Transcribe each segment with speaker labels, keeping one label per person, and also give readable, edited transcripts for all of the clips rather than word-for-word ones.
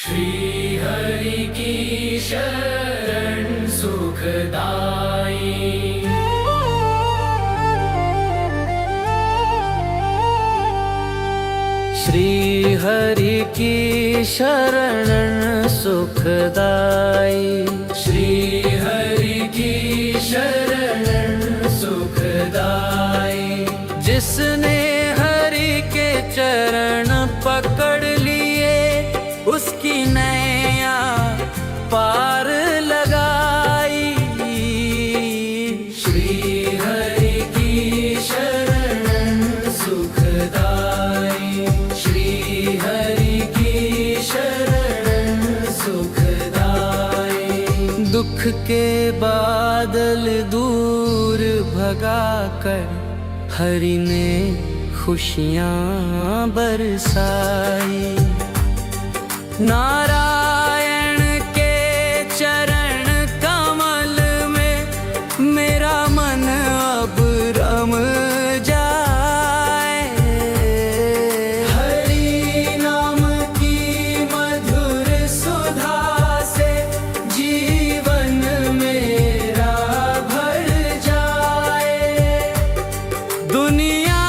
Speaker 1: श्री हरि की शरण सुखदाई। श्री हरि की शरण सुखदाई। श्री हरि की शरण सुखदाई। जिसने हरि के चरण पकड़ लिए उसकी नैया पार लगाई। श्री हरि की शरण सुखदाई। श्री हरि की शरण सुखदाई। दुख के बादल दूर भगाकर हरि ने खुशियाँ बरसाई। नारायण के चरण कमल में मेरा मन अब रम जाए। हरि नाम की मधुर सुधा से जीवन मेरा भर जाए। दुनिया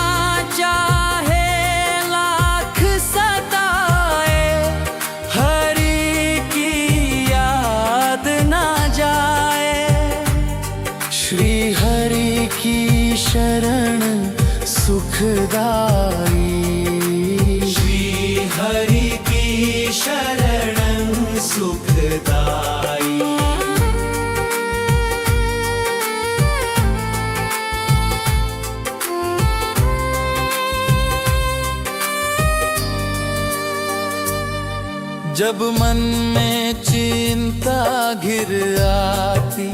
Speaker 1: चाहे लाख सताए, हरि की याद ना जाए। श्री हरि की शरण सुखदाई। श्री हरि की शरण सुखदाई। जब मन में चिंता घिर आती,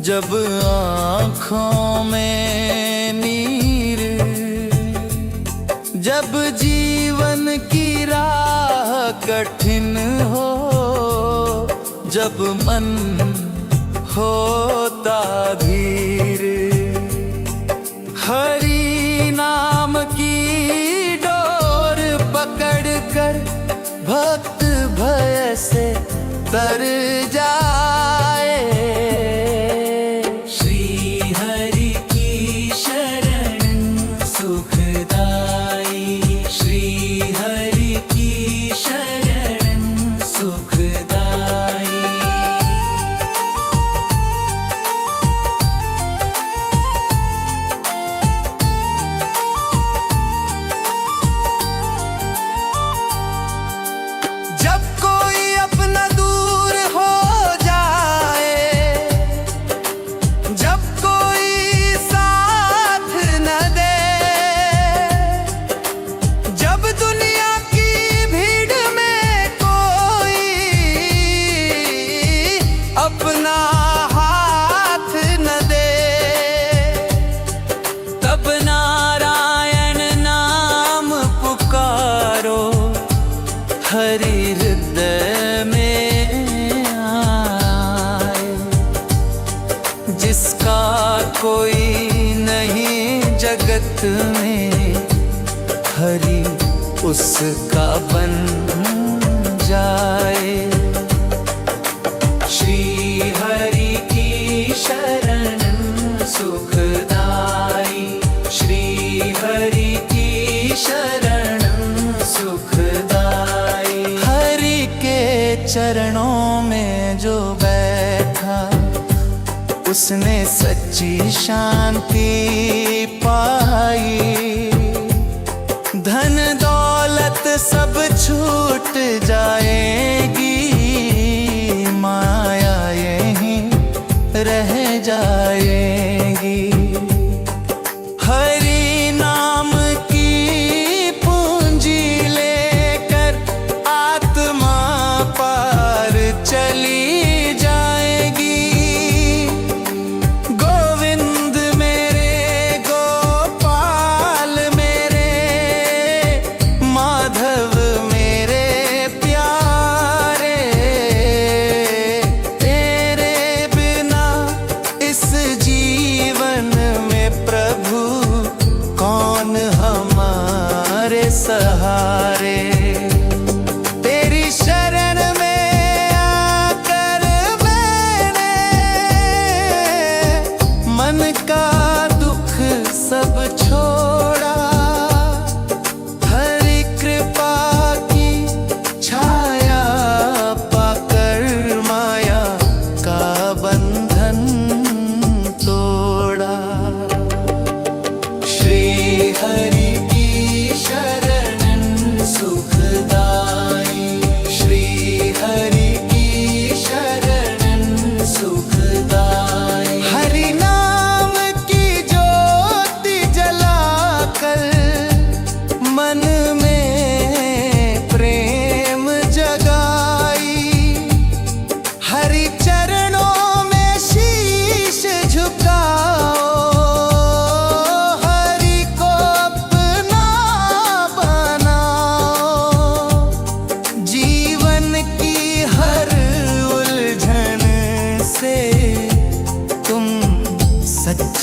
Speaker 1: जब आँखों में नीर, जब जीवन की राह कठिन हो, जब मन होता धीर, हरि नाम की डोर पकड़ कर भक्त भय से तर जाए। श्री हरि की शरण सुखदाई। श्री हरि की शरण सुखदाई। जब कोई अपना दूर हो जाए, जब कोई साथ न दे, जब दुनिया की भीड़ में कोई अपना हाथ न दे, तब नारायण नाम पुकारो, हरि हृदय में आए। जिसका कोई नहीं जगत में, हरि उसका बन जाए। श्री हरि की शरण सुखदाई। श्री हरि की शरण सुखदाई। हरि के चरणों में जो बैठा, उसने सच्ची शांति पाई। धन दौलत सब छूट जाएगी, माया यहीं रह जाएगी। हरि नाम की पूंजी लेकर आत्मा पार चली जाएगी। गोविंद मेरे गोपाल मेरे, माधव मेरे प्यारे।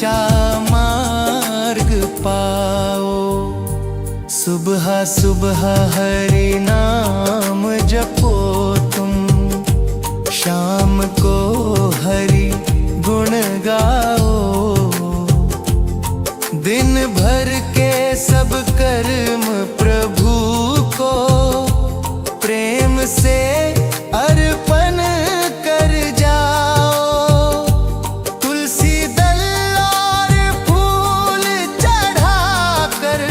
Speaker 1: सच्चा मार्ग पाओ। सुबह सुबह हरि नाम जपो तुम, शाम को हरि गुण गाओ। दिन भर के सब कर्म प्रभु को प्रेम से अर्पण कर जाओ। तुलसी दल और फूल चढ़ाकर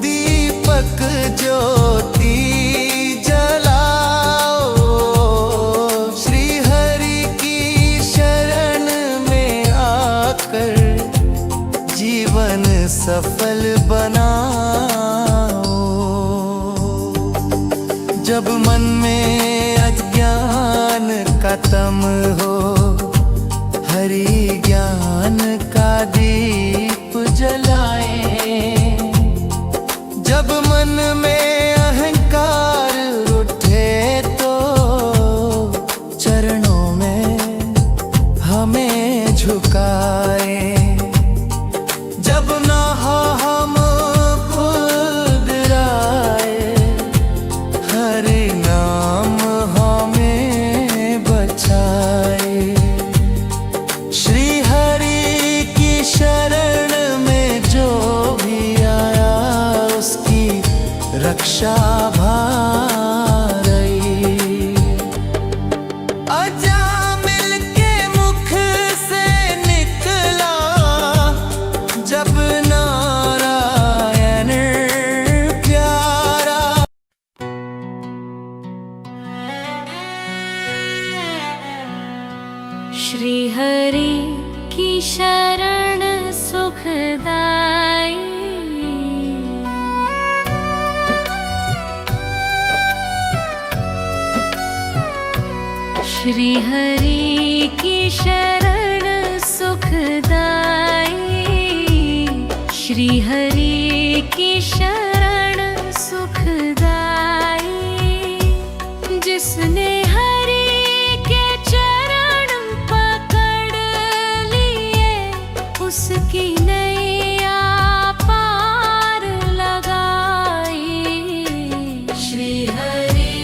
Speaker 1: दीपक ज्योति जलाओ। श्री हरि की शरण में आकर जीवन सफल बनाओ। जब मन में अज्ञान का तम हो, हरि ज्ञान का दीप जलाए। जब मन में अहंकार उठे तो चरणों में हमें झुकाए। जब ना हो हम खुद राय, हरि नाम हमें बचाए। श्री हरि की शरण में जो भी आया, उसकी रक्षा भारी। अजामिल के मुख से निकला जब नारायण प्यारा।
Speaker 2: श्री हरि की शरण सुखदाई। श्री हरि की शरण सुखदाई। श्री हरि की शरण सुखदाई। जिसने हरि के चरण पकड़ लिए, उसकी नैया पार लगाई। श्री हरि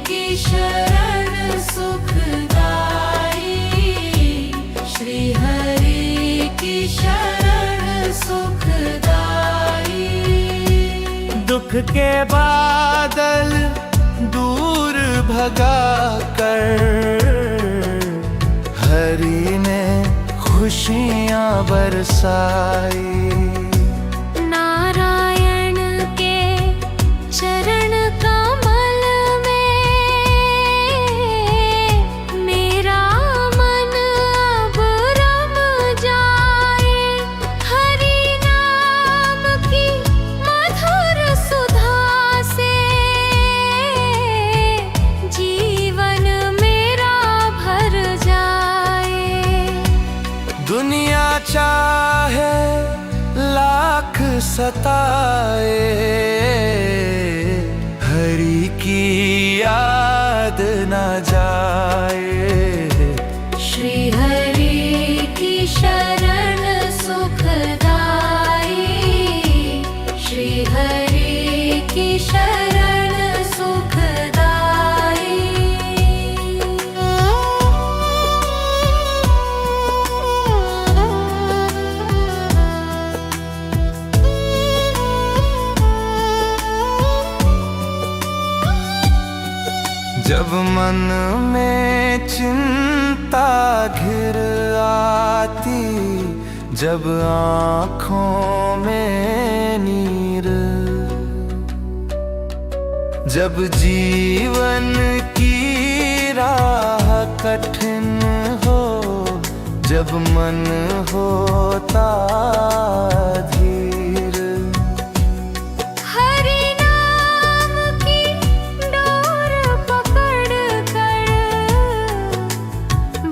Speaker 2: की शरण सुखदाई। श्री हरि की शरण सुखदाई।
Speaker 1: दुख के बादल दूर भगा कर हरि ने खुशियाँ बरसाई।
Speaker 2: नारायण के चरण कमल में मेरा मन अब रम जाए। हरि नाम की मधुर सुधा से जीवन मेरा भर जाए।
Speaker 1: दुनिया चाहे लाख सताए, हरि की याद न जाए।
Speaker 2: श्री हरि की शरण सुखदाई। श्री हरि की शरण सुखदाई।
Speaker 1: जब मन में चिंता घिर आती, जब आँखों में नीर, जब जीवन की राह कठिन हो, जब मन होता धीर।
Speaker 2: हरि नाम की डोर पकड़ कर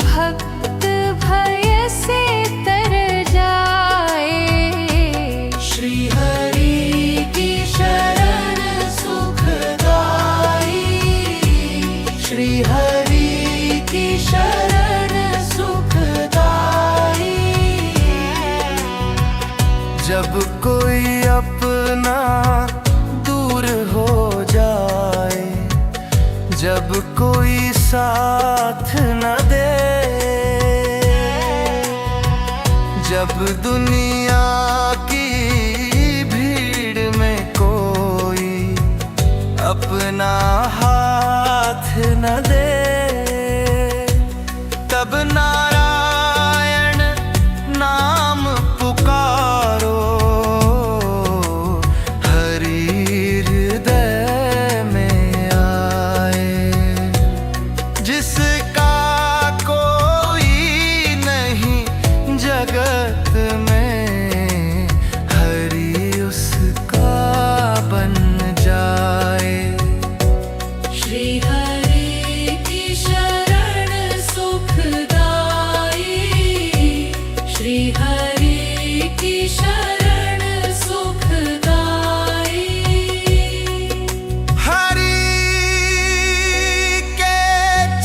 Speaker 2: भक्त भय से तर जाए।
Speaker 1: श्री हरि की शरण सुखदाई। श्री हरि की शरण सुखदाई। जब कोई साथ न दे, जब दुनिया की भीड़ में कोई अपना हाथ न दे, तब नारायण नाम पुकारो, हरि हृदय में आए। जिसका कोई नहीं जगत में, हरि उसका बन जाए।
Speaker 2: श्री हरि की शरण सुखदाई, श्री हरि की शरण सुखदाई।
Speaker 1: हरि के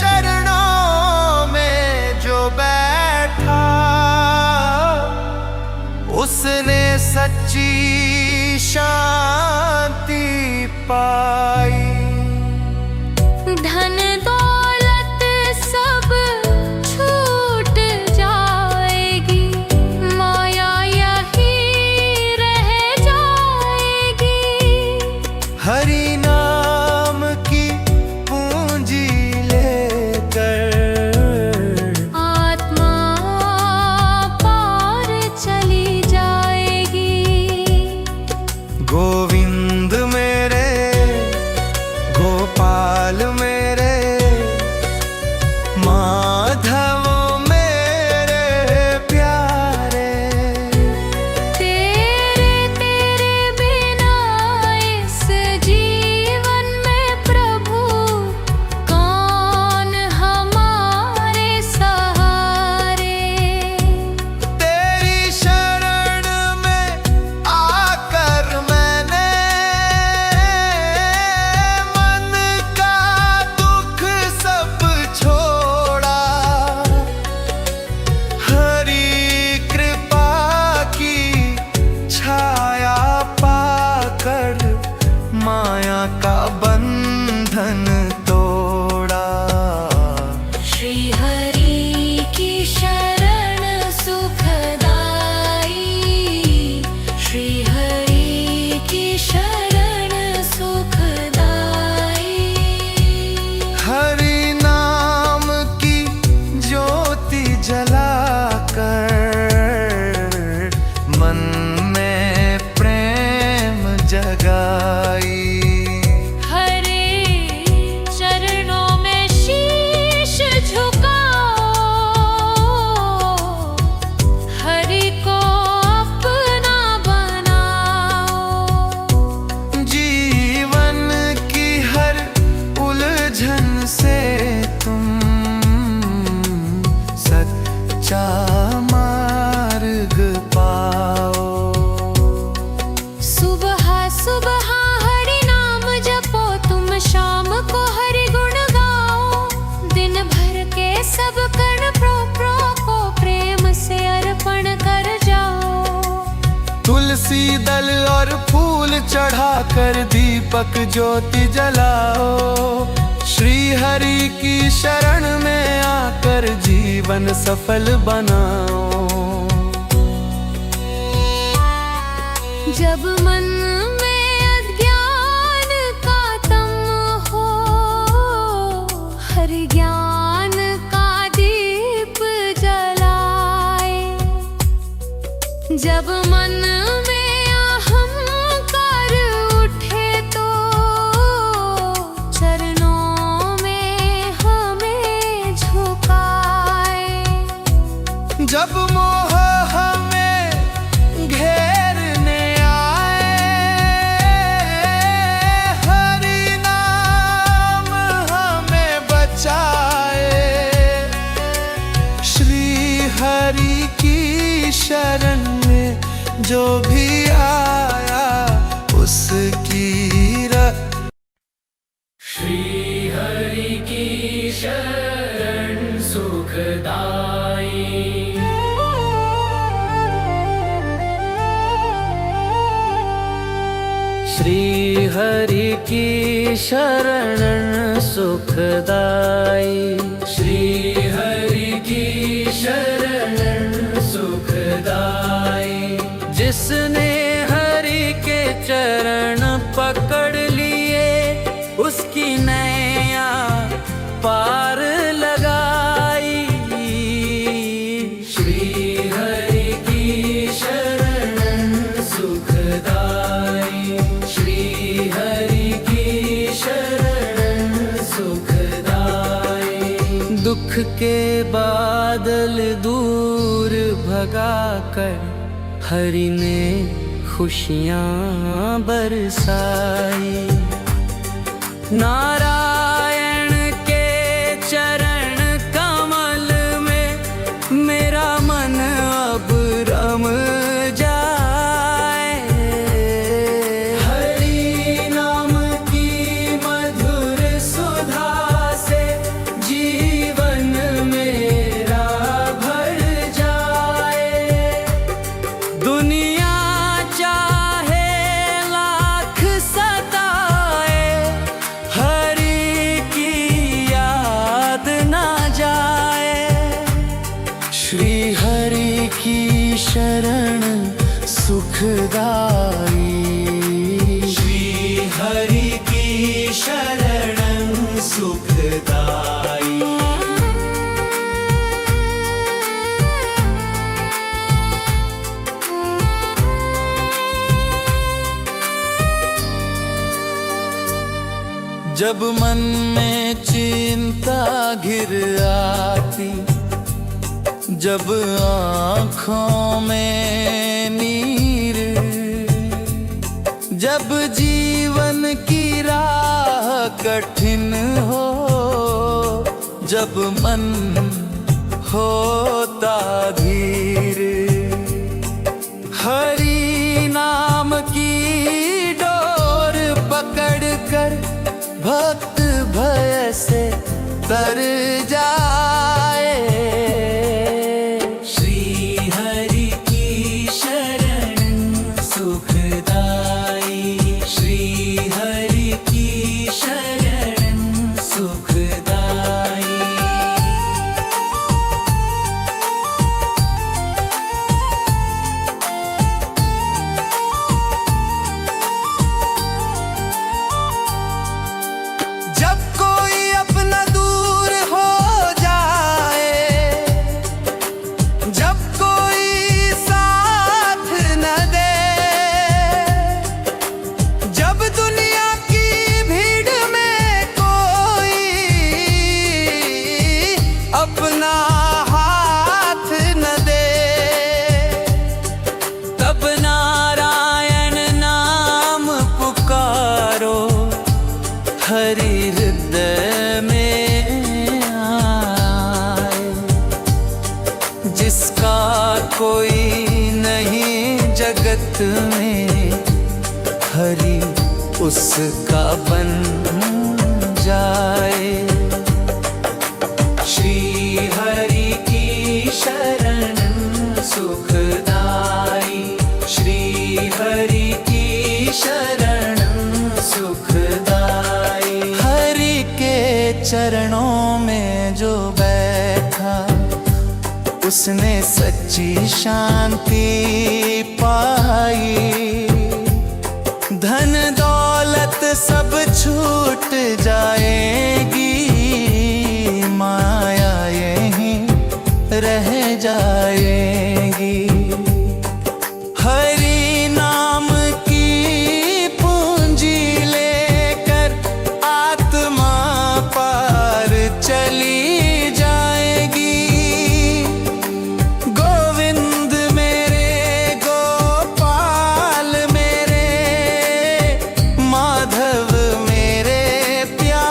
Speaker 1: चरणों में जो बैठा, उसने सच्ची शांति पाई।
Speaker 2: धन दौलत सब छूट जाएगी, माया यही रह जाएगी।
Speaker 1: हरि नाम की पूंजी लेकर,
Speaker 2: आत्मा पार चली जाएगी।
Speaker 1: गोविंद मेरे, गोपाल मेरे, माधव मेरे प्यारे।
Speaker 2: तेरे तेरे बिना इस जीवन में प्रभु, कौन हमारे सहारे।
Speaker 1: तेरी शरण में आकर मैंने मन का दुख सब छोड़ा। हरि कृपा की छाया पाकर माया का बंधन तोड़ा।
Speaker 2: श्री हरि की शरण सुखदाई, श्री हरि की शरण सुखदाई।
Speaker 1: हरि नाम की ज्योति जलाकर मन में प्रेम जगाई।
Speaker 2: हरे चरणों में शीश झुकाओ, हरि को अपना बनाओ।
Speaker 1: जीवन की हर उलझन से तुम सच्चा मार्ग पाओ।
Speaker 2: सुबह सुबह हरि नाम जपो, तुम शाम को हरि गुण गाओ। दिन भर के सब कर्म प्रो को प्रेम से अर्पण कर जाओ।
Speaker 1: तुलसी दल और फूल चढ़ाकर दीपक ज्योति जलाओ। श्री हरि की शरण में आकर जीवन सफल बनाओ।
Speaker 2: जब मन में अज्ञान का तम हो, हरि ज्ञान का दीप जलाए। जब मन में अहंकार उठे तो चरणों में हमें झुकाए।
Speaker 1: जब मोह हमें घेरने आए, हरि नाम हमें बचाए। श्री हरि की शरण में जो भी आया उसकी
Speaker 3: श्री हरि की शरण सुखदाई। श्री हरि की शरण सुखदाई, श्री हरि की शरण सुखदाई। जिसने हरि के चरण पकड़ लिए, उसकी नैया पार लगाई। श्री हरि की शरण सुखदाई, श्री हरि की शरण सुखदाई। दुख के बादल दूर भगाकर हरि ने खुशियाँ बरसाई। नारायण के चरण कमल में मेरा मन अब रम जाए। हरि नाम की मधुर सुधा से जीवन मेरा भर जाए। दुनिया चाहे लाख सताए, हरि की याद ना जाए। श्री हरि की शरण सुखदाई, श्री हरि की शरण सुखदाई। जब मन में चिंता घिर आती, जब आँखों में नीर, जब जीवन की राह कठिन हो, जब मन होता धीर, हरि नाम की डोर पकड़ कर भक्त भय से तर जाए। श्री हरि की शरण सुखदाई, श्री हरि की शरण सुखदाई।
Speaker 1: जब कोई अपना दूर हो जाए, जब कोई साथ न दे, जब दुनिया की भीड़ में कोई अपना हाथ न दे,
Speaker 3: तब नारायण नाम पुकारो, हरि हृदय में आए। जिसका कोई नहीं जगत में, हरि उसका बन जाए। श्री हरि की शरण सुखदाई, श्री हरि की शरण सुखदाई।
Speaker 1: हरि के चरणों में जो बैठा, उसने सच्ची शांति पाई। धन दौलत सब छूट जाएगी, माया यहीं रह जाएगी। हरि नाम की पूंजी लेकर आत्मा पार चली जाएगी। गोविंद मेरे गोपाल मेरे, माधव मेरे प्यारे,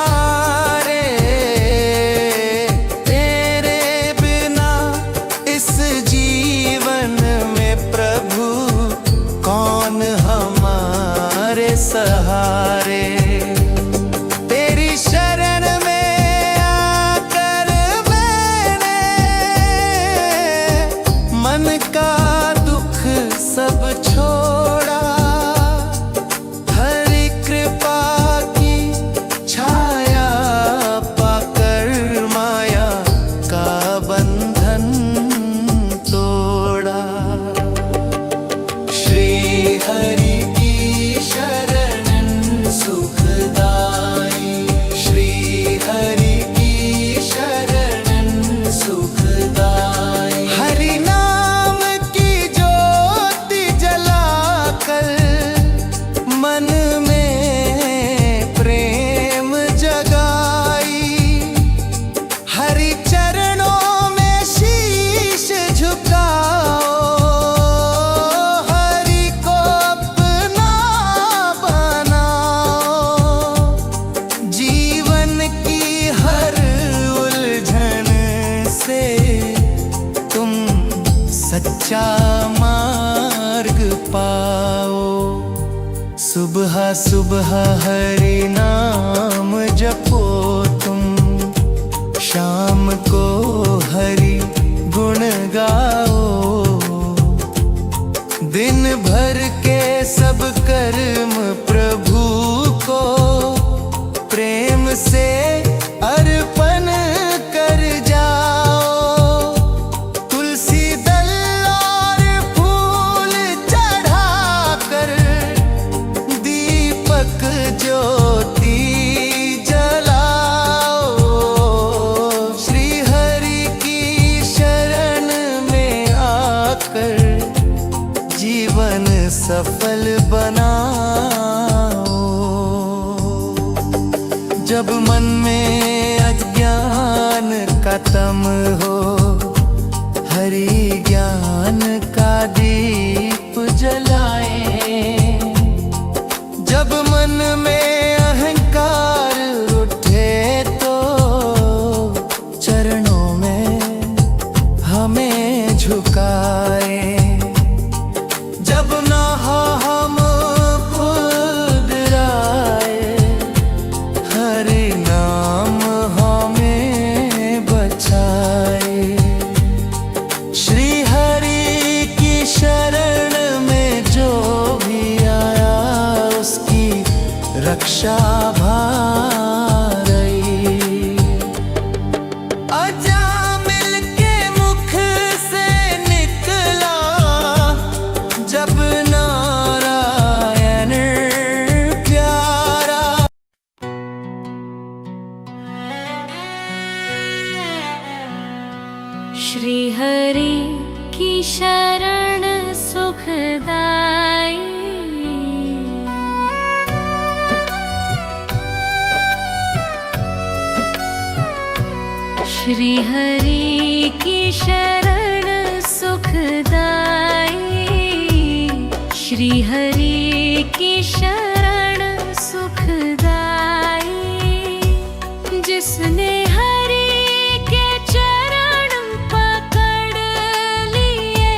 Speaker 1: सच्चा मार्ग पाओ। सुबह सुबह हरि नाम जपो तुम, शाम को हरि गुण गाओ। दिन भर के सब कर्म प्रभु को प्रेम से अर्पण कर जाओ। तुलसी दल और फूल चढ़ाकर दीपक ज्योति जलाओ। श्री हरि की शरण में आकर जीवन सफल बनाओ। जब मन में अज्ञान का तम हो, हरि ज्ञान का दीप जलाएं। जब मन में अहंकार उठे तो चरणों में हमें झुकाए। जब ना हो हम खुद राय, हरि नाम हमें बचाए। श्री हरि की शरण में जो भी आया, उसकी रक्षा भारी। अजामिल के मुख से निकला जब नारायण प्यारा।
Speaker 2: श्री हरि की शरण सुखदाई। श्री हरि की शरण सुखदाई। श्री हरि की शरण सुखदाई। जिसने हरि के चरण पकड़ लिए,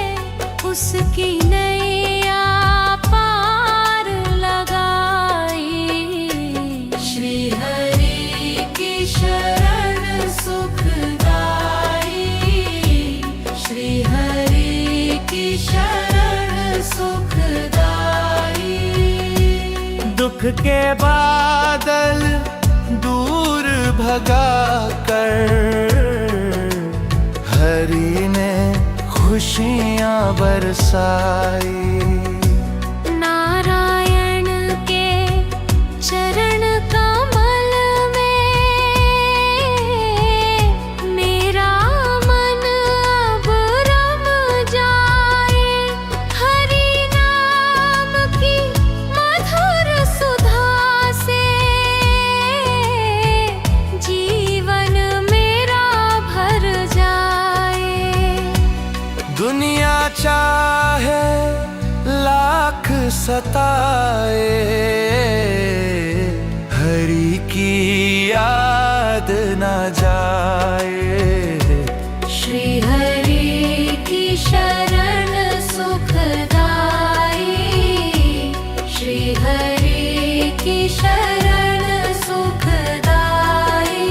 Speaker 2: उसकी नैया पार लगाई। श्री हरि की शरण सुखदाई। श्री हरि की शरण सुखदाई।
Speaker 1: दुख के बादल दूर भगा कर हरि ने खुशियाँ बरसाई।
Speaker 2: नारायण के चरण कमल में मेरा मन अब रम जाए। हरि नाम की मधुर सुधा से जीवन मेरा भर जाए।
Speaker 1: दुनिया चाहे लाख सताए, हरि की याद न जाए।
Speaker 2: श्री हरि की शरण सुखदाई। श्री हरि की शरण सुखदाई।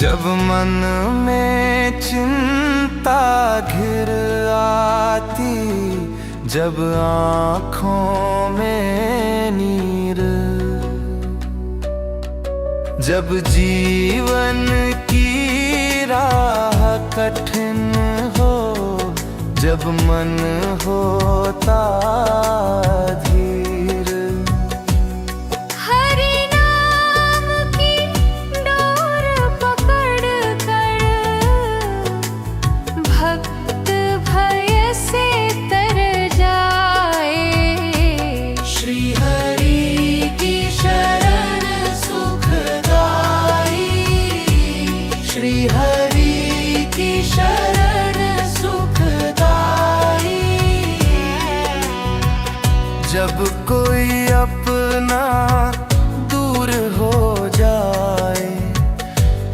Speaker 1: जब मन में चिंता घिर आती, जब आँखों में नीर, जब जीवन की राह कठिन हो, जब मन होता धीर।
Speaker 2: हरि नाम की डोर पकड़ कर भक्त भय से तर जाए।
Speaker 3: श्री हरि की शरण सुखदाई।
Speaker 1: श्री हरि की शरण सुखदाई। कोई अपना दूर हो जाए,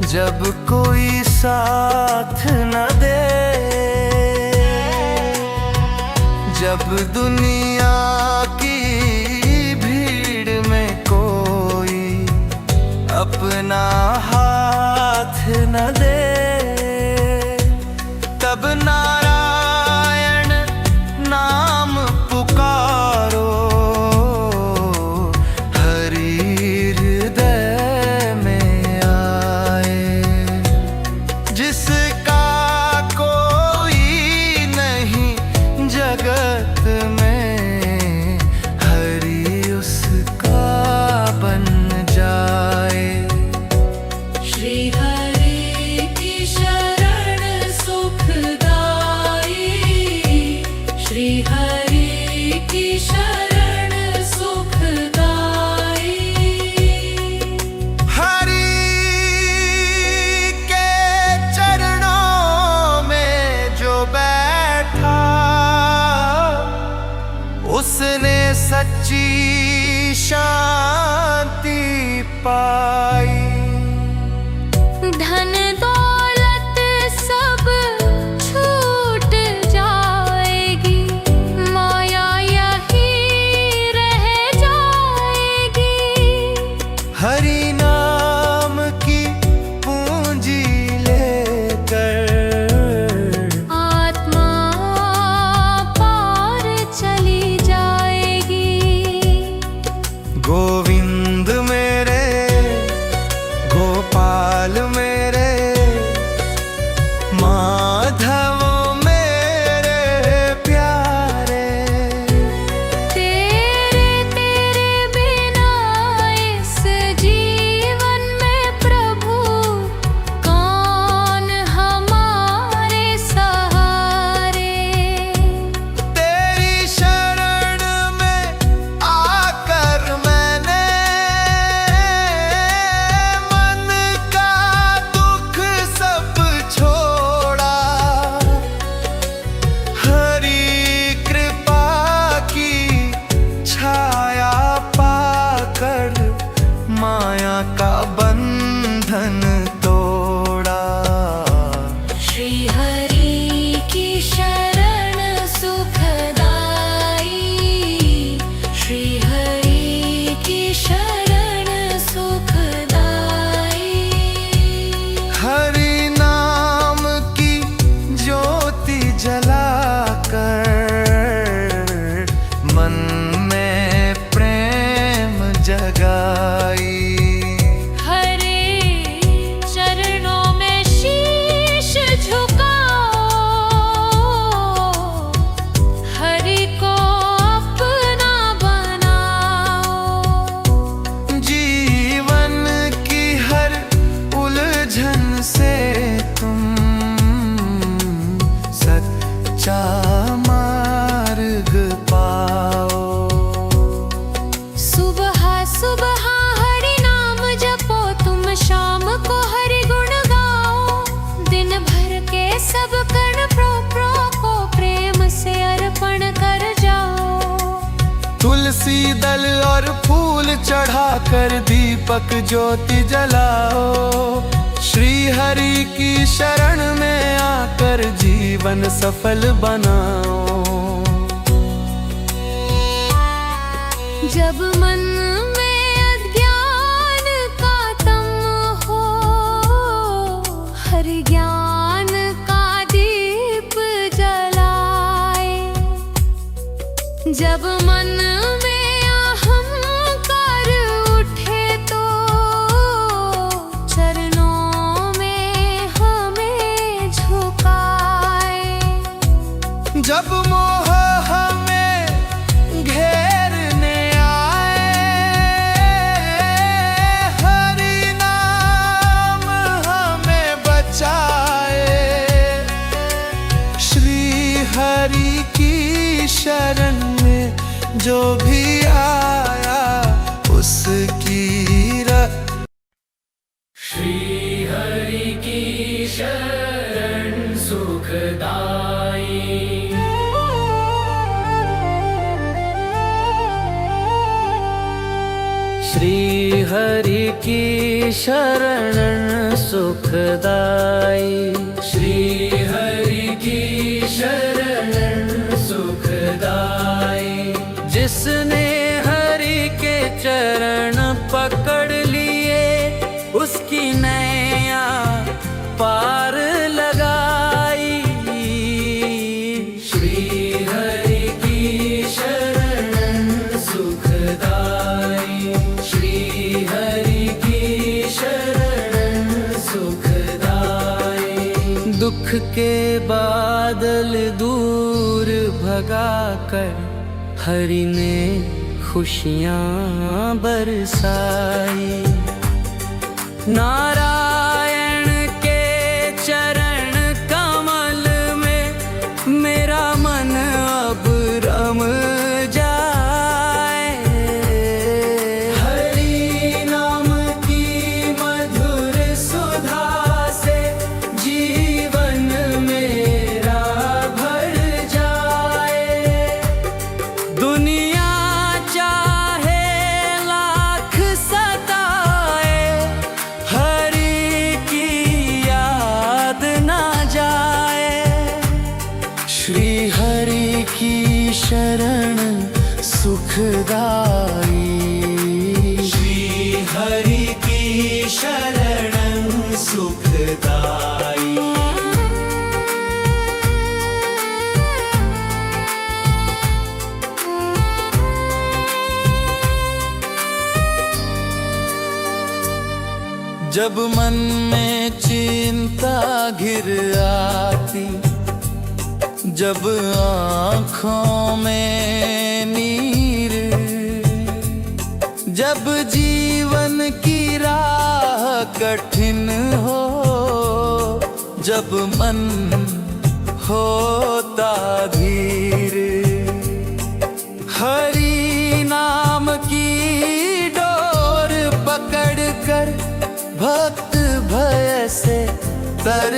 Speaker 1: जब कोई साथ न दे, जब दुनिया की भीड़ में कोई अपना हाथ न दे, तब नारायण नाम पुकारो, हरि हृदय में आए। जिसका कोई नहीं जगत में, हरि उसका बन जाए।
Speaker 3: श्री हरि की शरण सुखदाई, श्री हरि की शरण सुखदाई।
Speaker 1: हरि के चरणों में जो बैठा, उसने सच्ची शांति पाई।
Speaker 2: धन दौलत सब छूट जाएगी, माया यही रह जाएगी।
Speaker 1: हरि नाम की पूंजी लेकर,
Speaker 2: आत्मा पार चली जाएगी।
Speaker 1: गोविंद मेरे, गोपाल मेरे, माधव मेरे प्यारे,
Speaker 2: तेरे तेरे बिना इस जीवन में प्रभु, कौन हमारे सहारे।
Speaker 1: तेरी शरण में आकर मैंने मन का दुख सब छोड़ा। हरि कृपा की छाया पाकर माया का बंधन तोड़ा।
Speaker 2: श्री हरि की शरण सुखदाई, श्री हरि की शरण सुखदाई।
Speaker 1: हरि नाम की ज्योति जलाकर, मन में प्रेम जगाई।
Speaker 2: हरे चरणों में शीश झुकाओ, हरि को अपना बनाओ।
Speaker 1: जीवन की हर उलझन से तुम सच्चा मार्ग पाओ।
Speaker 2: सुबह सुबह हरि नाम जपो, तुम शाम को हरि गुण गाओ। दिन भर के सब कर्म प्रो को प्रेम से अर्पण कर जाओ।
Speaker 1: तुलसी दल और फूल चढ़ाकर दीपक ज्योति जलाओ। श्री हरि की शरण में आकर जीवन सफल बनाओ।
Speaker 2: जब मन में अज्ञान का तम हो, हरि ज्ञान का दीप जलाए। जब मन में अहंकार उठे तो चरणों में हमें झुकाए।
Speaker 1: जब मोह हमें घेरने आए, हरि नाम हमें बचाए। श्री हरि की शरण में जो भी आया उसकी
Speaker 3: श्री हरि की शरण सुखदाई।
Speaker 4: हरि की शरण सुखदाई।
Speaker 3: श्री हरि की शरण सुखदाई।
Speaker 4: जिसने हरि के चरण पकड़ लिए उसकी नैया पार लगाई।
Speaker 3: श्री हरि की शरण सुखदाई। श्री हरि की शरण सुखदाई।
Speaker 4: दुख के बादल दूर भगाकर हरि ने खुशियाँ बरसाई। नारायण के चरण कमल में मेरा मन अब रम जाए।
Speaker 3: हरि नाम की मधुर सुधा से जीवन मेरा भर जाए।
Speaker 4: दुनिया चाहे लाख सताए हरि की याद ना जाए।
Speaker 1: श्री हरि की शरण सुखदाई। श्री हरि की शरण सुखदाई। जब मन में चिंता घिर आती, जब आँखों में नीर, जब जीवन की राह कठिन हो, जब मन होता धीर, हरि नाम की डोर पकड़ कर भक्त भय से तर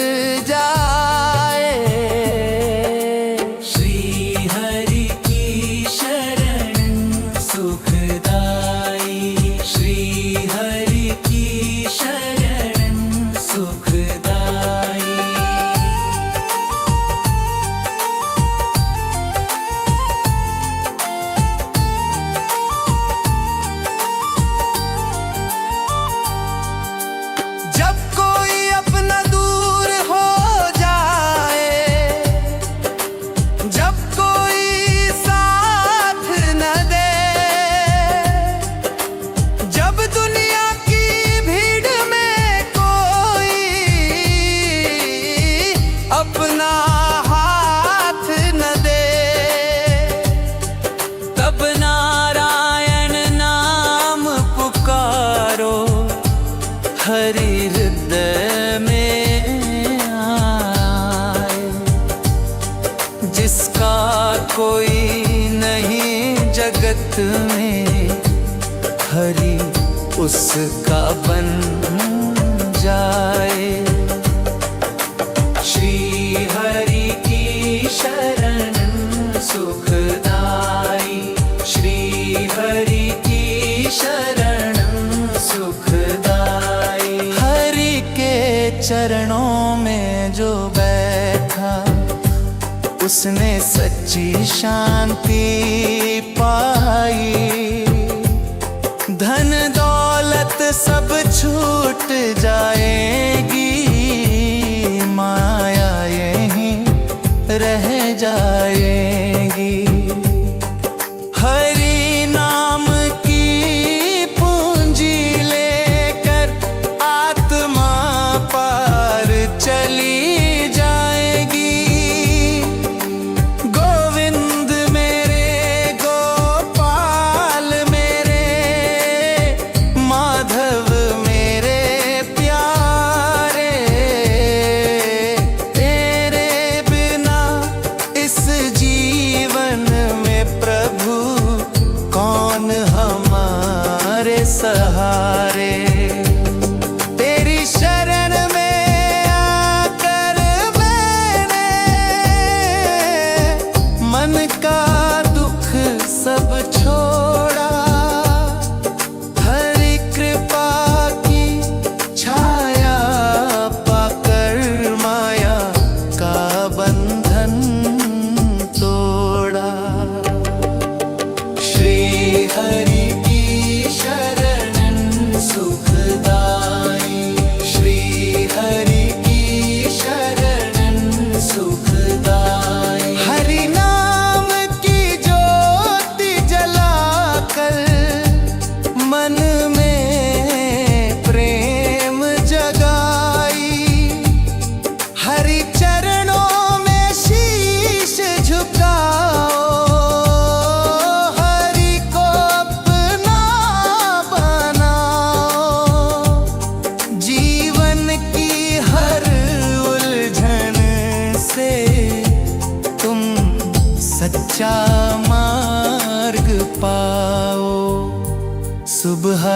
Speaker 1: जाए।
Speaker 3: श्री हरि की शरण सुखदाई। श्री हरि की शरण सुखदाई।
Speaker 1: जब कोई अपना दूर हो जाए, जब कोई साथ न दे, जब दुनिया की भीड़ में कोई अपना हाथ न दे,
Speaker 4: तब नारायण नाम पुकारो हरि हृदय में आए। जिसका कोई नहीं जगत में हरि उसका बन जाए।
Speaker 3: श्री हरि की शरण सुखदाई। श्री हरि की शरण सुखदाई।
Speaker 1: हरि के चरणों में जो बैठा उसने सच्ची शांति पाई। धन दौलत सब छूट जाएगी, माया यहीं रह जाएगी। हरि नाम की पूंजी लेकर आत्मा पार चली जाएगी। गोविंद मेरे गोपाल मेरे माधव मेरे प्यारे।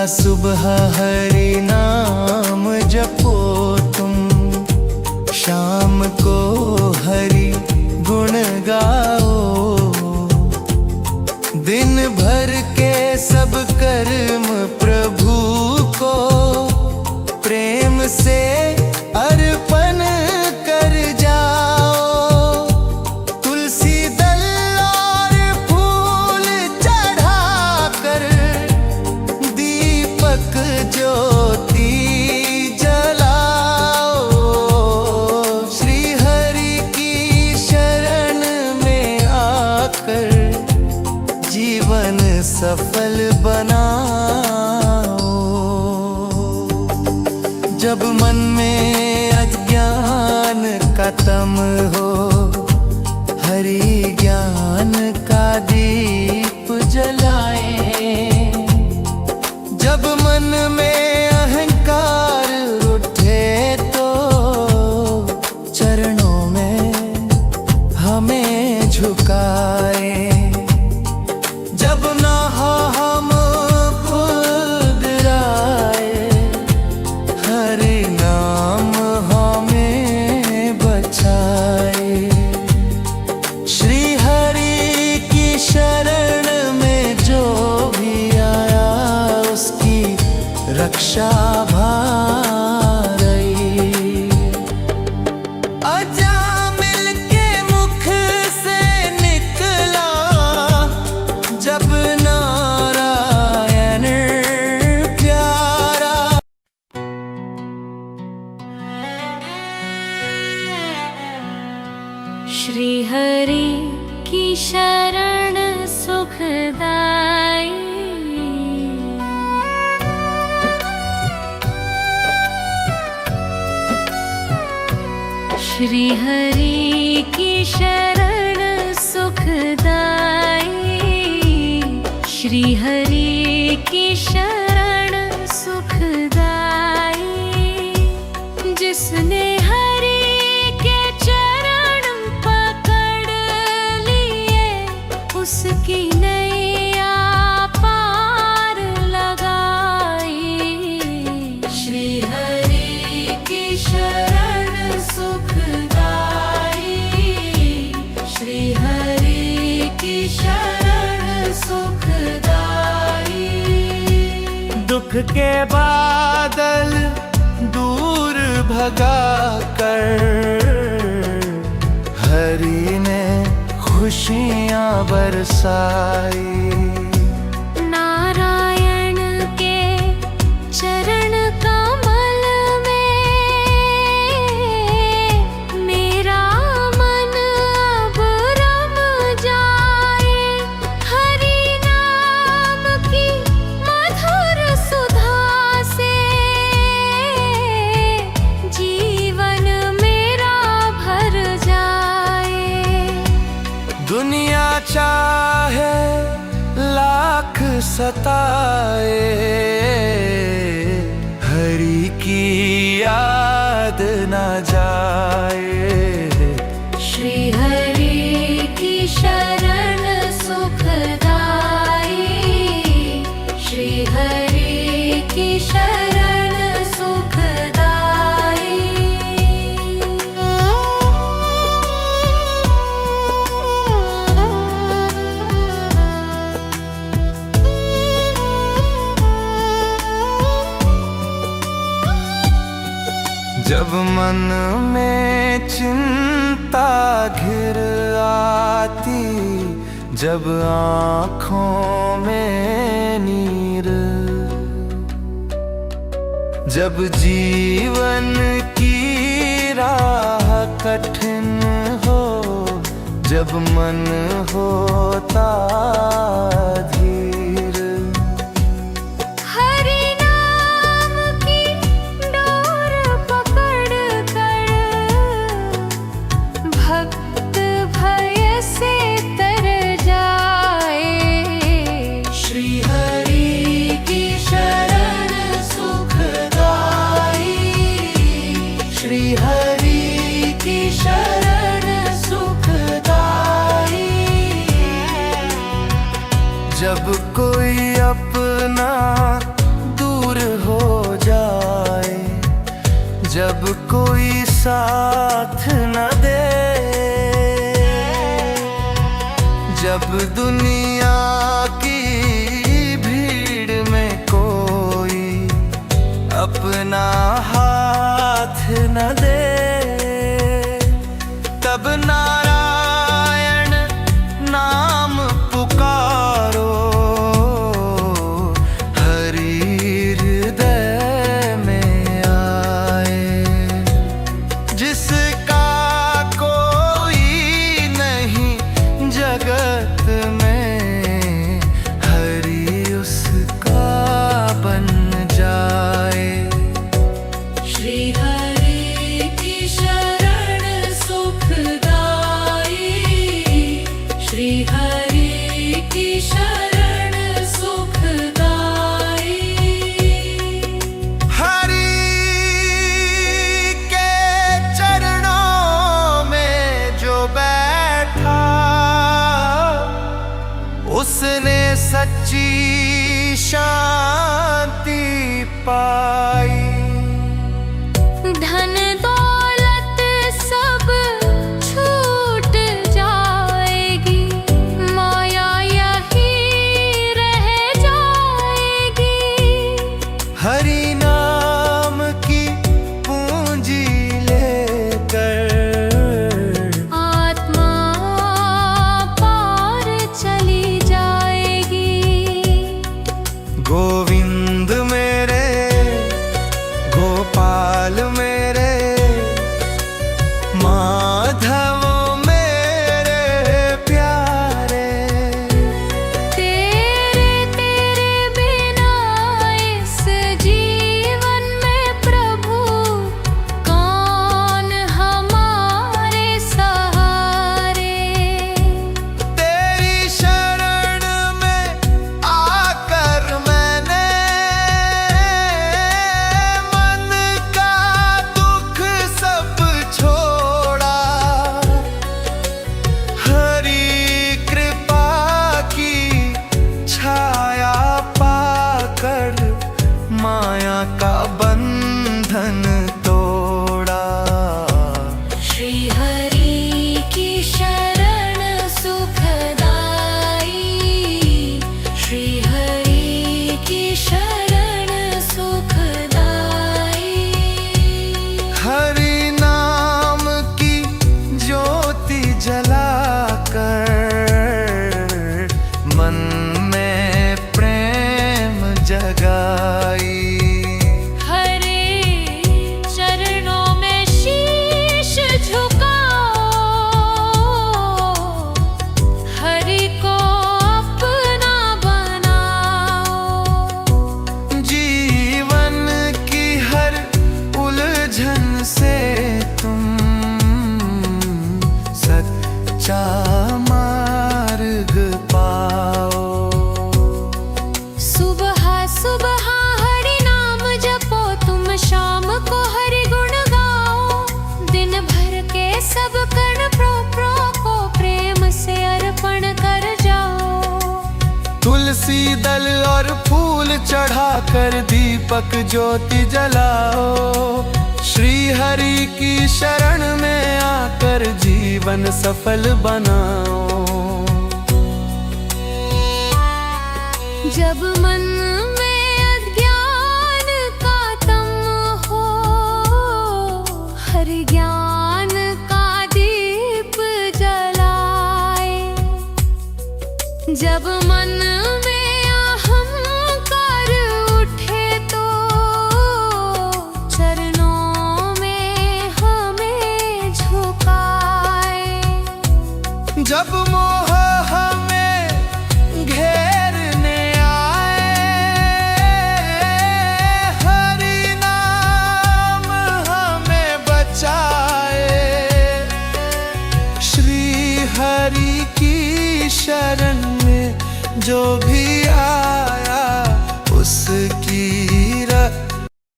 Speaker 4: सुबह हरि नाम जपो तुम, शाम को हरि गुण गाओ। दिन भर के सब कर्म प्रभु को प्रेम से अर्पण कर जाओ। तुलसी दल और फूल चढ़ाकर दीपक ज्योति जलाओ। श्री हरि की शरण में आकर जीवन सफल बनाओ। जब मन में अज्ञान का तम हो, हरि ज्ञान का दीप जलाए। जब मन में अहंकार उठे तो चरणों में हमें झुकाए। जब ना हम खुद राय, हरि नाम हमें बचाए। श्री हरि की शरण में जो भी आया, उसकी रक्षा भारी। अजामिल के मुख से निकला जब नारायण प्यारा।
Speaker 2: श्री हरि की शरण सुखदाई। श्री हरि की शरण सुखदाई। श्री हरि की शरण सुखदाई। जिसने हरि के चरण पकड़ लिए, उसकी नैया पार लगाई। श्री हरि की शरण सुखदाई। श्री हरि की शरण सुखदाई।
Speaker 4: दुख के बादल दूर भगा कर हरि ने खुशियाँ बरसाई।
Speaker 2: नारायण के चरण कमल में मेरा मन अब रम जाए। हरि नाम की मधुर सुधा से जीवन मेरा भर जाए।
Speaker 4: दुनिया चाहे लाख सताए, हरि की याद न जाए।
Speaker 2: श्री हरि की शरण सुखदाई। श्री हरि की शरण सुखदाई।
Speaker 4: जब मन में चिंता घिर आती, जब आँखों में नीर, जब जीवन की राह कठिन हो, जब मन होता धीर।
Speaker 2: हरि नाम की डोर पकड़ कर भक्त भय से तर जाए।
Speaker 3: श्री हरि की शरण सुखदाई। श्री हरि की शरण सुखदाई।
Speaker 4: जब कोई अपना जब कोई साथ न दे, जब दुनिया की भीड़ में कोई अपना हाथ न दे, तब नारायण नाम पुकारो, हरि हृदय में आए। जिसका कोई नहीं जगत में, हरि उसका बन जाए।
Speaker 3: श्री हरि की शरण सुखदाई, श्री हरि की शरण सुखदाई।
Speaker 4: हरि के चरणों में जो बैठा, उसने सच्ची शांति पाई।
Speaker 2: धन दौलत सब छूट जाएगी, माया यही रह जाएगी।
Speaker 4: हरि नाम की पूंजी लेकर,
Speaker 2: आत्मा पार चली जाएगी।
Speaker 4: गोविंद मेरे, गोपाल मेरे, माधव मेरे प्यारे,
Speaker 2: तेरे तेरे बिना इस जीवन में प्रभु कौन हमारे सहारे।
Speaker 4: तेरी शरण में आकर मैंने मन का दुख सब छोड़ा। हरि कृपा की छाया पाकर माया का बंधन तोड़ा।
Speaker 2: श्री हरि की शरण सुखदाई, श्री हरि की शरण सुखदाई।
Speaker 4: हरि नाम की ज्योति जलाकर मन में प्रेम जगाई।
Speaker 2: हरे चरणों में शीश झुकाओ, हरि को अपना बनाओ।
Speaker 4: जीवन की हर उलझन से तुम सच्चा मार्ग पाओ।
Speaker 2: सुबह सुबह हरि नाम जपो, तुम शाम को हरि गुण गाओ। दिन भर के सब कर्म प्रो को प्रेम से अर्पण कर जाओ।
Speaker 4: तुलसी दल और फूल चढ़ाकर दीपक ज्योति जलाओ। श्री हरि की शरण में आकर जीवन सफल बनाओ।
Speaker 2: जब मन